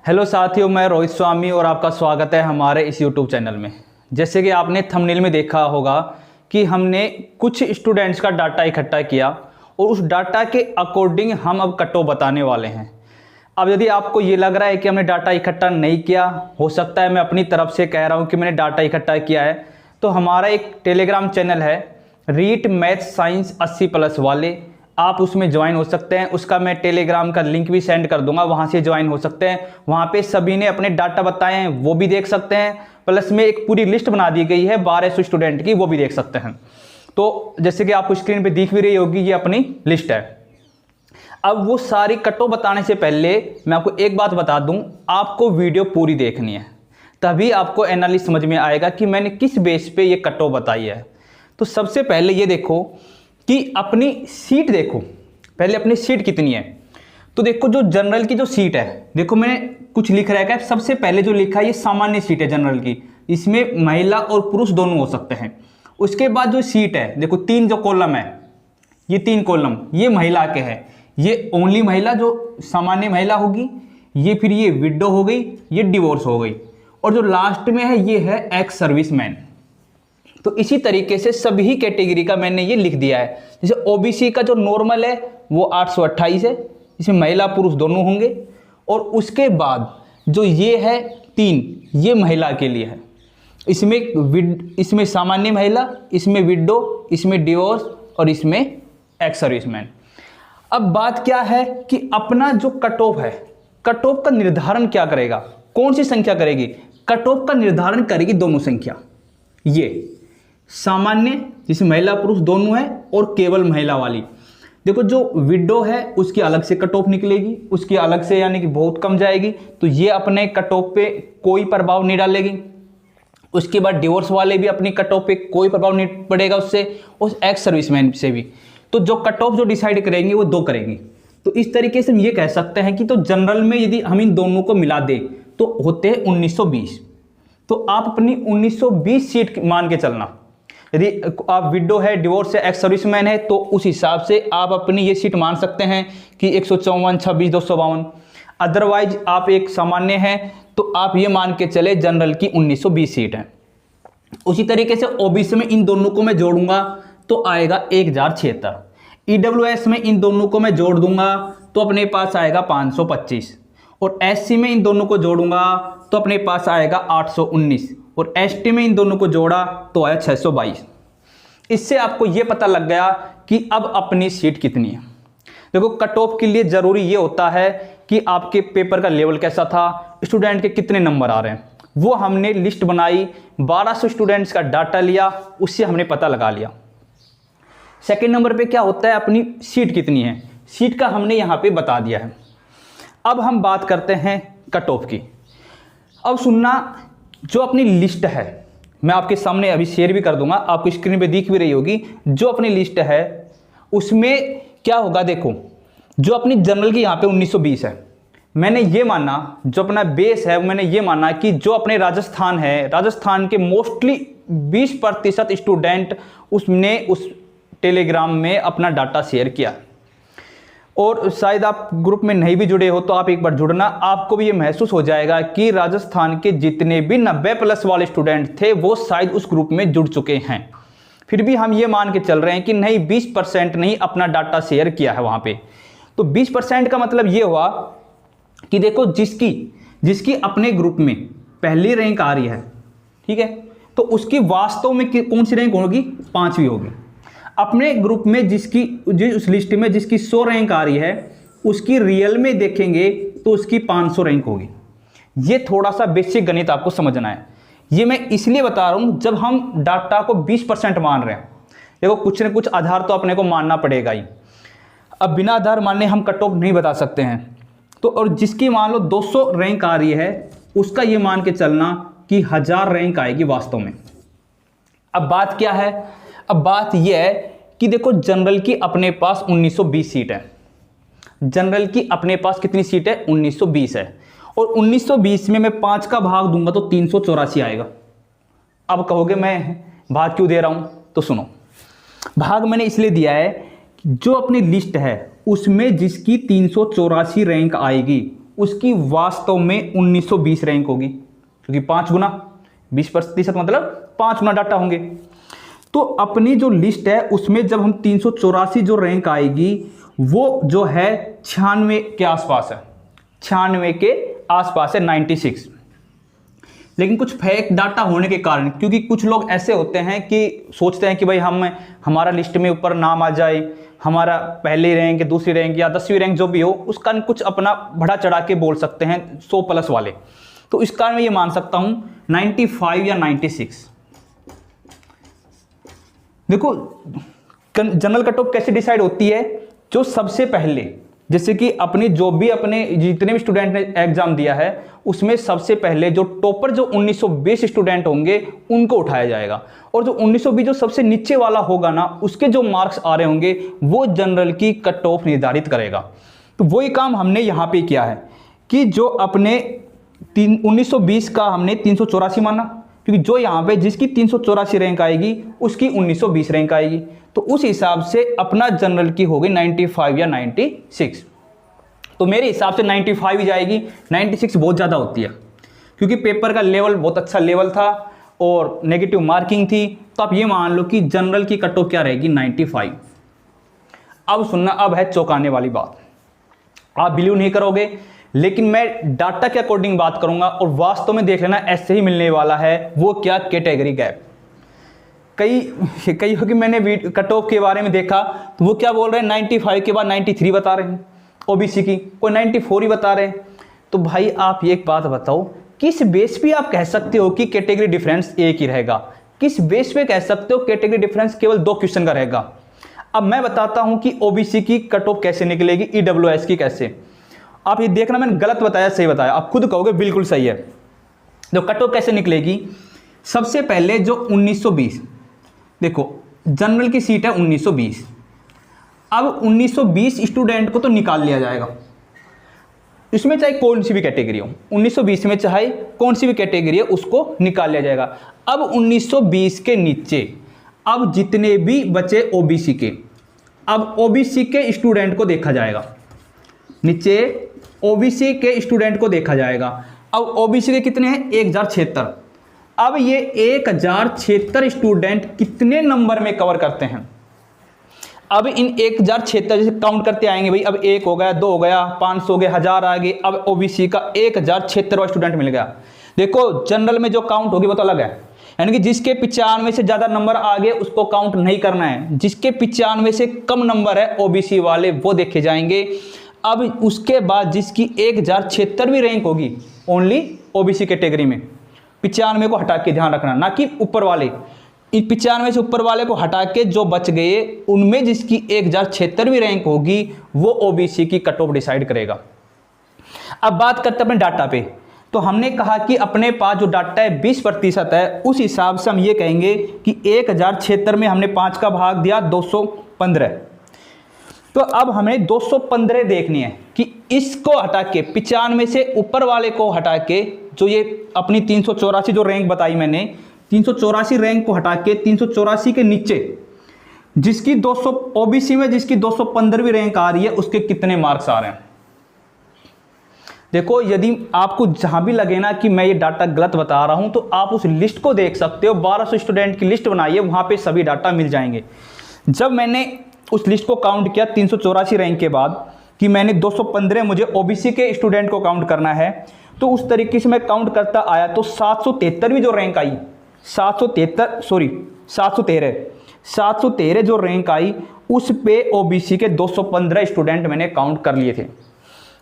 Hello साथियों, मैं रोहित स्वामी और आपका स्वागत है हमारे इस यूट्यूब चैनल में। जैसे कि आपने थंबनेल में देखा होगा कि हमने कुछ स्टूडेंट्स का डाटा इकट्ठा किया और उस डाटा के अकॉर्डिंग हम अब कट ऑफ बताने वाले हैं। अब यदि आपको ये लग रहा है कि हमने डाटा इकट्ठा नहीं किया, हो सकता है मैं अपनी तरफ से कह रहा हूँ कि मैंने डाटा इकट्ठा किया है, तो हमारा एक टेलीग्राम चैनल है रीट मैथ साइंस 80+ वाले, आप उसमें ज्वाइन हो सकते हैं। उसका मैं टेलीग्राम का लिंक भी सेंड कर दूंगा, वहाँ से ज्वाइन हो सकते हैं। वहाँ पे सभी ने अपने डाटा बताए हैं, वो भी देख सकते हैं। प्लस में एक पूरी लिस्ट बना दी गई है 1200 स्टूडेंट की, वो भी देख सकते हैं। तो जैसे कि आपको स्क्रीन पे दिख भी रही होगी, ये अपनी लिस्ट है। अब वो सारी कट ऑफ बताने से पहले मैं आपको एक बात बता दूं, आपको वीडियो पूरी देखनी है, तभी आपको एनालिसिस समझ में आएगा कि मैंने किस बेस पे ये कट ऑफ बताई है। तो सबसे पहले ये देखो कि अपनी सीट देखो, पहले अपनी सीट कितनी है। तो देखो जो जनरल की जो सीट है, देखो मैंने कुछ लिख रखा है। सबसे पहले जो लिखा है ये सामान्य सीट है जनरल की, इसमें महिला और पुरुष दोनों हो सकते हैं। उसके बाद जो सीट है, देखो 3 जो कॉलम है, ये 3 कॉलम ये महिला के हैं। ये ओनली महिला जो सामान्य महिला होगी, ये फिर ये विडो हो गई, ये डिवोर्स हो गई, और जो लास्ट में है ये है एक्स सर्विसमैन। तो इसी तरीके से सभी कैटेगरी का मैंने ये लिख दिया है। जैसे ओबीसी का जो नॉर्मल है वो 828 है, इसमें महिला पुरुष दोनों होंगे। और उसके बाद जो ये है 3, ये महिला के लिए है। इसमें सामान्य महिला, इसमें विडो, इसमें डिवोर्स और इसमें एक्स सर्विसमैन। अब बात क्या है कि अपना जो कट ऑफ है, कट ऑफ का निर्धारण क्या करेगा, कौन सी संख्या करेगी? कट ऑफ का निर्धारण करेगी दोनों संख्या, ये सामान्य जिसमें महिला पुरुष दोनों है और केवल महिला वाली। देखो जो विडो है उसकी अलग से कट ऑफ निकलेगी, उसकी अलग से यानी कि बहुत कम जाएगी, तो ये अपने कट ऑफ पे कोई प्रभाव नहीं डालेगी। उसके बाद डिवोर्स वाले भी अपनी कट ऑफ पे कोई प्रभाव नहीं पड़ेगा उससे, उस एक्स सर्विसमैन से भी। तो जो कट ऑफ जो डिसाइड करेंगे वो 2 करेंगी। तो इस तरीके से हम ये कह सकते हैं कि तो जनरल में यदि हम इन दोनों को मिला दें तो होते हैं 1920। तो आप अपनी 1920 सीट मान के चलना। यदि आप विडो है, डिवोर्स है, एक्स सर्विसमैन है, तो उस हिसाब से आप अपनी ये सीट मान सकते हैं कि 154, 26, 252। अदरवाइज आप एक सामान्य हैं तो आप ये मान के चले जनरल की 1920 सीट है। उसी तरीके से ओबीसी में इन दोनों को मैं जोड़ूंगा तो आएगा 1076। ईडब्ल्यूएस में इन दोनों को मैं जोड़ दूंगा तो अपने पास आएगा 525। और एससी में इन दोनों को जोड़ूंगा तो अपने पास आएगा 819। और एसटी में इन दोनों को जोड़ा तो आया 622। इससे आपको यह पता लग गया कि अब अपनी सीट कितनी है। देखो कट ऑफ के लिए जरूरी ये होता है कि आपके पेपर का लेवल कैसा था, स्टूडेंट के कितने नंबर आ रहे हैं। वो हमने लिस्ट बनाई, 1200 स्टूडेंट्स का डाटा लिया, उससे हमने पता लगा लिया। सेकेंड नंबर पे क्या होता है, अपनी सीट कितनी है, सीट का हमने यहाँ पे बता दिया है। अब हम बात करते हैं कट ऑफ की। अब सुनना, जो अपनी लिस्ट है मैं आपके सामने अभी शेयर भी कर दूंगा, आपको स्क्रीन पे दिख भी रही होगी। जो अपनी लिस्ट है उसमें क्या होगा, देखो जो अपनी जनरल की यहाँ पे 1920 है, मैंने ये माना, जो अपना बेस है मैंने ये माना कि जो अपने राजस्थान है, राजस्थान के मोस्टली 20% स्टूडेंट उसने उस टेलीग्राम में अपना डाटा शेयर किया। और शायद आप ग्रुप में नहीं भी जुड़े हो तो आप एक बार जुड़ना, आपको भी ये महसूस हो जाएगा कि राजस्थान के जितने भी 90+ वाले स्टूडेंट थे वो शायद उस ग्रुप में जुड़ चुके हैं। फिर भी हम ये मान के चल रहे हैं कि नहीं 20% नहीं अपना डाटा शेयर किया है वहाँ पे। तो 20% का मतलब ये हुआ कि देखो जिसकी अपने ग्रुप में पहली रैंक आ रही है, ठीक है, तो उसकी वास्तव में कौन सी रैंक होगी, 5वीं होगी। अपने ग्रुप में उस लिस्ट में जिसकी 100 रैंक आ रही है, उसकी रियल में देखेंगे तो उसकी 500 रैंक होगी। ये थोड़ा सा बेसिक गणित आपको समझना है। ये मैं इसलिए बता रहा हूं, जब हम डाटा को 20% मान रहे हैं, देखो कुछ ना कुछ आधार तो अपने को मानना पड़ेगा ही। अब बिना आधार माने हम कट ऑफ नहीं बता सकते हैं। तो और जिसकी मान लो 200 रैंक आ रही है, उसका ये मान के चलना कि 1000 रैंक आएगी वास्तव में। अब बात क्या है, अब बात यह है कि देखो जनरल की अपने पास 1920 सीट है। जनरल की अपने पास कितनी सीट है, 1920 है। और 1920 में मैं 5 का भाग दूंगा तो 384 आएगा। अब कहोगे मैं भाग क्यों दे रहा हूं, तो सुनो, भाग मैंने इसलिए दिया है कि जो अपनी लिस्ट है उसमें जिसकी 384 रैंक आएगी उसकी वास्तव में 1920 रैंक होगी, क्योंकि 5 गुना 20% मतलब 5 गुना डाटा होंगे। तो अपनी जो लिस्ट है उसमें जब हम 384 जो रैंक आएगी वो जो है 96 के आसपास है, 96 के आसपास है, 96। लेकिन कुछ फेक डाटा होने के कारण, क्योंकि कुछ लोग ऐसे होते हैं कि सोचते हैं कि भाई हमारा लिस्ट में ऊपर नाम आ जाए, हमारा पहली रैंक, दूसरी रैंक या 10वीं रैंक जो भी हो, उसका कुछ अपना बढ़ा चढ़ा के बोल सकते हैं 100+ वाले। तो इस कारण मैं ये मान सकता हूं 95 या 96। देखो जनरल कट ऑफ कैसे डिसाइड होती है, जो सबसे पहले, जैसे कि अपनी जो भी अपने जितने भी स्टूडेंट ने एग्जाम दिया है उसमें सबसे पहले जो टॉपर जो 1920 स्टूडेंट होंगे उनको उठाया जाएगा, और जो 1920 जो सबसे नीचे वाला होगा ना, उसके जो मार्क्स आ रहे होंगे वो जनरल की कट ऑफ निर्धारित करेगा। तो वही काम हमने यहाँ पे किया है कि जो अपने 1920 का हमने 384 माना, क्योंकि जो यहाँ पे जिसकी 384 रैंक आएगी उसकी 1920 रैंक आएगी, तो उस हिसाब से अपना जनरल की होगी 95 या 96। तो मेरे हिसाब से 95 ही जाएगी, 96 बहुत ज़्यादा होती है, क्योंकि पेपर का लेवल बहुत अच्छा लेवल था और नेगेटिव मार्किंग थी। तो आप ये मान लो कि जनरल की कट ऑफ क्या रहेगी, 95। अब सुनना, अब है चौंकाने वाली बात, आप बिलीव नहीं करोगे, लेकिन मैं डाटा के अकॉर्डिंग बात करूंगा और वास्तव में देख लेना ऐसे ही मिलने वाला है। वो क्या, कैटेगरी गैप। कई होगी मैंने कट ऑफ के बारे में देखा तो वो क्या बोल रहे हैं, 95 के बाद 93 बता रहे हैं ओबीसी की, कोई 94 ही बता रहे हैं। तो भाई आप ये एक बात बताओ, किस बेस पे आप कह सकते हो कि कैटेगरी डिफरेंस एक ही रहेगा? किस बेस पे कह सकते हो कैटेगरी डिफरेंस केवल 2 क्वेश्चन का रहेगा? अब मैं बताता हूं कि ओबीसी की कट ऑफ कैसे निकलेगी, ईडब्ल्यूएस की कैसे। आप ये देखना मैंने गलत बताया सही बताया, आप खुद कहोगे बिल्कुल सही है। जो कट ऑफ कैसे निकलेगी, सबसे पहले जो 1920, देखो जनरल की सीट है 1920। अब 1920 स्टूडेंट को तो निकाल लिया जाएगा, इसमें चाहे कौन सी भी कैटेगरी हो, 1920 में चाहे कौन सी भी कैटेगरी है उसको निकाल लिया जाएगा। अब 1920 के नीचे अब जितने भी बचे ओबीसी के, अब ओबीसी के स्टूडेंट को देखा जाएगा, नीचे ओबीसी के स्टूडेंट को देखा जाएगा। अब ओबीसी के कितने हैं, 1076। अब ये 1076 स्टूडेंट कितने नंबर में कवर करते हैं? अब इन 1076 जैसे काउंट करते आएंगे भाई, अब 1 हो गया, 2 हो गया, 500 हो गया, 1000 आ गए। अब ओबीसी का 1076वां स्टूडेंट मिल गया। देखो जनरल में जो काउंट होगी वो तो अलग है, यानी कि जिसके 95 से ज़्यादा नंबर आ गए उसको काउंट नहीं करना है, जिसके 95 से कम नंबर है ओबीसी वाले वो देखे जाएंगे। अब उसके बाद जिसकी 1076वीं रैंक होगी ओनली ओबीसी कैटेगरी में, 95 को हटा के ध्यान रखना, ना कि ऊपर वाले, 95 से ऊपर वाले को हटा के जो बच गए उनमें जिसकी 1076वीं रैंक होगी वो ओबीसी की कट ऑफ डिसाइड करेगा। अब बात करते हैं अपने डाटा पे, तो हमने कहा कि अपने पास जो डाटा है 20% है, उस हिसाब से हम ये कहेंगे कि 1076 में हमने 5 का भाग दिया 215। तो अब हमें 215 देखनी है कि इसको हटा के 95 से ऊपर वाले को हटा के, जो ये अपनी 384 जो रैंक बताई मैंने, 384 रैंक को हटा के 384 के नीचे जिसकी 200 ओबीसी में जिसकी 215वीं रैंक आ रही है उसके कितने मार्क्स आ रहे हैं। देखो यदि आपको जहां भी लगे ना कि मैं ये डाटा गलत बता रहा हूं तो आप उस लिस्ट को देख सकते हो, 1200 स्टूडेंट की लिस्ट बनाइए, वहां पे सभी डाटा मिल जाएंगे। जब मैंने उस लिस्ट को काउंट किया 384 रैंक के बाद कि मैंने 215 मुझे ओबीसी के स्टूडेंट को काउंट करना है, तो उस तरीके से मैं काउंट करता आया तो 773वीं जो रैंक आई, 713 जो रैंक आई उस पे ओबीसी के 215 स्टूडेंट मैंने काउंट कर लिए थे।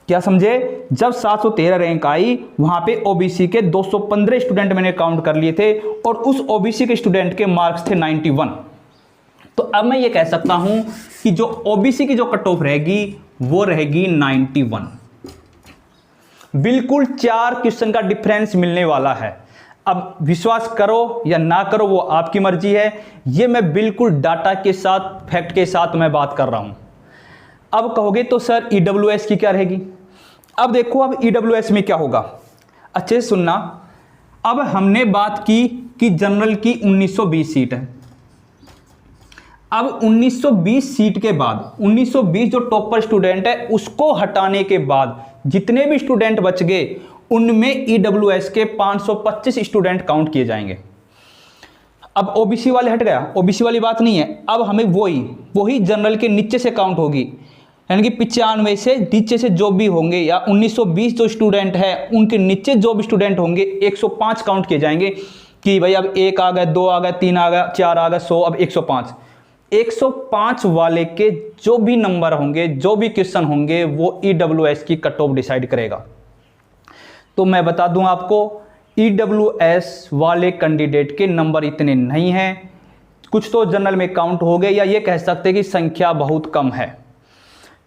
क्या समझे? जब 713 रैंक आई वहां पे ओबीसी के 215 स्टूडेंट मैंने काउंट कर लिए थे और उस ओबीसी के स्टूडेंट के मार्क्स थे 91। तो अब मैं ये कह सकता हूं कि जो ओबीसी की जो कट ऑफ रहेगी वो रहेगी 91। बिल्कुल 4 क्वेश्चन का डिफरेंस मिलने वाला है। अब विश्वास करो या ना करो वो आपकी मर्जी है, ये मैं बिल्कुल डाटा के साथ फैक्ट के साथ मैं बात कर रहा हूं। अब कहोगे तो सर ईडब्ल्यूएस की क्या रहेगी? अब देखो अब ईडब्ल्यूएस में क्या होगा, अच्छे से सुनना। अब हमने बात की कि जनरल की 1920 सीट है। अब 1920 सीट के बाद 1920 जो टॉपर स्टूडेंट है उसको हटाने के बाद जितने भी स्टूडेंट बच गए उनमें ईडब्ल्यूएस के 525 स्टूडेंट काउंट किए जाएंगे। अब ओबीसी वाले हट गया, ओबीसी वाली बात नहीं है। अब हमें वही जनरल के नीचे से काउंट होगी, यानी कि 95 से नीचे से जो भी होंगे, या 1920 जो स्टूडेंट है उनके नीचे जो भी स्टूडेंट होंगे 105 काउंट किए जाएंगे कि भाई अब 1 आ गया, 2 आ गया, 3 आ गया, 4 आ गया, 100, अब 105 वाले के जो भी नंबर होंगे, जो भी क्वेश्चन होंगे, वो ईडब्ल्यूएस की कट ऑफ डिसाइड करेगा। तो मैं बता दूं आपको, ईडब्ल्यूएस वाले कैंडिडेट के नंबर इतने नहीं हैं, कुछ तो जनरल में काउंट हो गए, या ये कह सकते हैं कि संख्या बहुत कम है।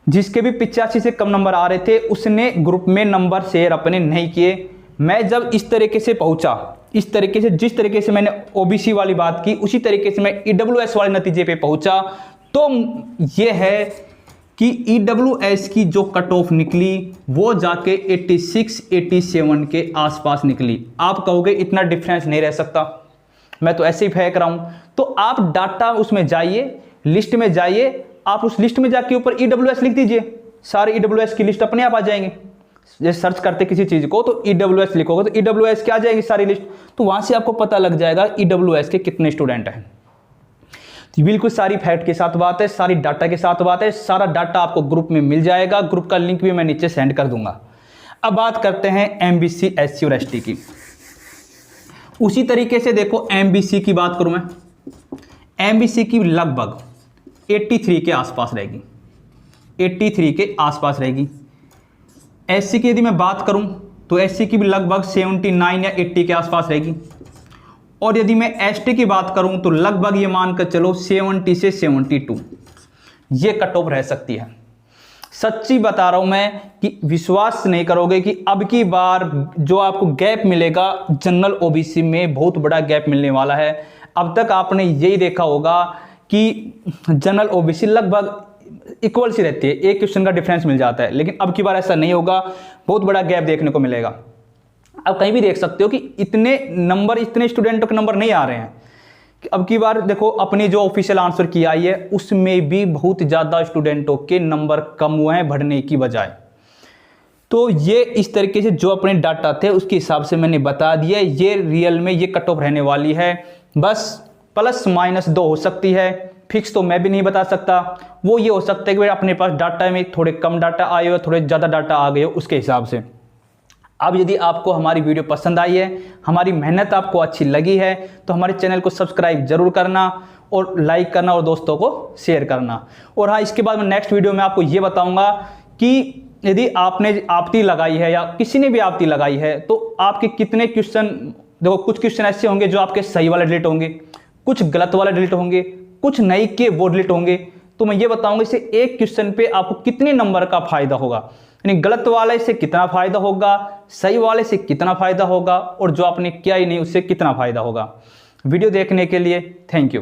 जिसके भी 85 से कम नंबर आ रहे थे उसने ग्रुप में नंबर शेयर अपने नहीं किए। मैं जब इस तरीके से पहुंचा, इस तरीके से जिस तरीके से मैंने ओबीसी वाली बात की, उसी तरीके से मैं ईडब्ल्यूएस वाले नतीजे पे पहुंचा, तो ये है कि ईडब्ल्यूएस की जो कट ऑफ निकली वो जाके 86-87 के आसपास निकली। आप कहोगे इतना डिफरेंस नहीं रह सकता, मैं तो ऐसे ही फेंक रहा हूं। तो आप डाटा उसमें जाइए, लिस्ट में जाइए, आप उस लिस्ट में जाके ऊपर ईडब्ल्यूएस लिख दीजिए, सारे ईडब्ल्यूएस की लिस्ट अपने आप आ जाएंगे। जैसे सर्च करते किसी चीज को तो ईडब्ल्यूएस लिखोगे तो ईडब्ल्यूएस की आ जाएगी सारी लिस्ट, तो वहां से आपको पता लग जाएगा ईडब्ल्यूएस के कितने स्टूडेंट हैं। बिल्कुल सारी फैक्ट के साथ बात है, सारी डाटा के साथ बात है, सारा डाटा आपको ग्रुप में मिल जाएगा। ग्रुप का लिंक भी मैं नीचे सेंड कर दूंगा। अब बात करते हैं एमबीसी, एससी और एसटी की। उसी तरीके से देखो, एमबीसी की बात करूं मैं, एमबीसी की लगभग 83 के आसपास रहेगी, 83 के आसपास रहेगी। एससी की यदि मैं बात करूं तो एससी की भी लगभग 79 या 80 के आसपास रहेगी। और यदि मैं एसटी की बात करूं तो लगभग ये मानकर चलो 70 से 72 ये कट ऑफ रह सकती है। सच्ची बता रहा हूं मैं कि विश्वास नहीं करोगे कि अब की बार जो आपको गैप मिलेगा जनरल ओबीसी में, बहुत बड़ा गैप मिलने वाला है। अब तक आपने यही देखा होगा कि जनरल ओबीसी लगभग इक्वल सी रहती है, एक क्वेश्चन का डिफरेंस मिल जाता है, लेकिन अब की बार ऐसा नहीं होगा, बहुत बड़ा गैप देखने को मिलेगा। अब कहीं भी देख सकते हो कि इतने नंबर, इतने स्टूडेंटों के नंबर नहीं आ रहे हैं। अब की बार देखो, अपनी जो ऑफिशियल आंसर की आई है उसमें भी बहुत ज़्यादा स्टूडेंटों के नंबर कम हुए हैं बढ़ने की बजाय। तो ये इस तरीके से जो अपने डाटा थे उसके हिसाब से मैंने बता दिया, ये रियल में ये कट ऑफ रहने वाली है। बस ±2 हो सकती है, फिक्स तो मैं भी नहीं बता सकता। वो ये हो सकता है कि अपने पास डाटा में थोड़े कम डाटा आए हो, थोड़े ज़्यादा डाटा आ गए हो, उसके हिसाब से। अब यदि आपको हमारी वीडियो पसंद आई है, हमारी मेहनत आपको अच्छी लगी है, तो हमारे चैनल को सब्सक्राइब जरूर करना और लाइक करना और दोस्तों को शेयर करना। और हाँ, इसके बाद मैं नेक्स्ट वीडियो में आपको ये बताऊंगा कि यदि आपने आपत्ति लगाई है या किसी ने भी आपत्ति लगाई है तो आपके कितने क्वेश्चन, देखो कुछ क्वेश्चन ऐसे होंगे जो आपके सही वाले डिलीट होंगे, कुछ गलत वाले डिलीट होंगे, कुछ नहीं के वो डिलीट होंगे। तो मैं ये बताऊंगा इसे एक क्वेश्चन पे आपको कितने नंबर का फायदा होगा, यानी गलत वाले से कितना फायदा होगा, सही वाले से कितना फायदा होगा, और जो आपने किया ही नहीं उससे कितना फायदा होगा। वीडियो देखने के लिए थैंक यू।